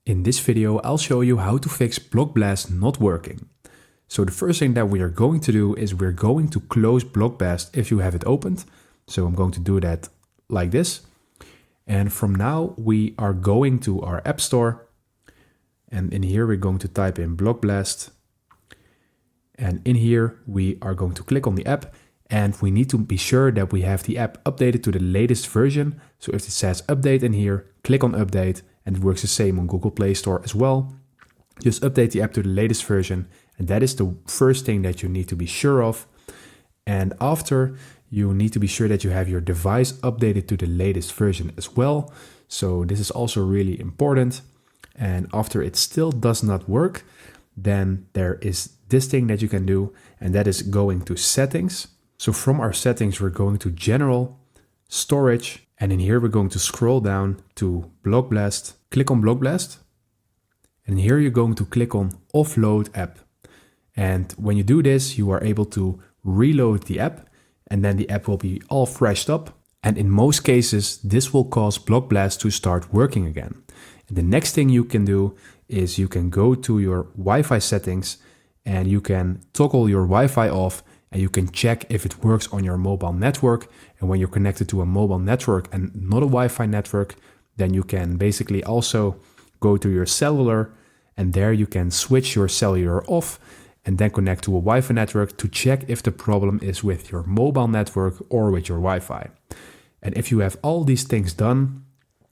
In this video, I'll show you how to fix Block Blast not working. So the first thing that we are going to do is we're going to close Block Blast if you have it opened. So I'm going to do that like this. And from now, we are going to our App Store. And in here, we're going to type in Block Blast. And in here, we are going to click on the app. And we need to be sure that we have the app updated to the latest version. So if it says update in here, click on update. And it works the same on Google Play Store as well. Just update the app to the latest version. And that is the first thing that you need to be sure of. And after, you need to be sure that you have your device updated to the latest version as well. So this is also really important. And after it still does not work, then there is this thing that you can do, and that is going to settings. So from our settings, we're going to general, storage, and in here we're going to scroll down to Block Blast, click on Block Blast, and here you're going to click on offload app. And when you do this, you are able to reload the app, and then the app will be all freshed up. And in most cases, this will cause Block Blast to start working again. And the next thing you can do is you can go to your Wi-Fi settings and you can toggle your Wi-Fi off, and you can check if it works on your mobile network. And when you're connected to a mobile network and not a Wi-Fi network, then you can basically also go to your cellular, and there you can switch your cellular off and then connect to a Wi-Fi network to check if the problem is with your mobile network or with your Wi-Fi. And if you have all these things done,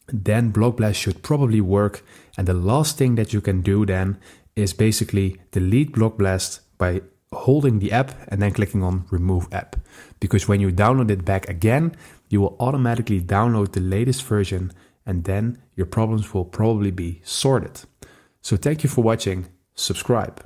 then Block Blast should probably work. And the last thing that you can do then is basically delete Block Blast by holding the app and then clicking on remove app. Because when you download it back again, you will automatically download the latest version, and then your problems will probably be sorted. So thank you for watching. Subscribe.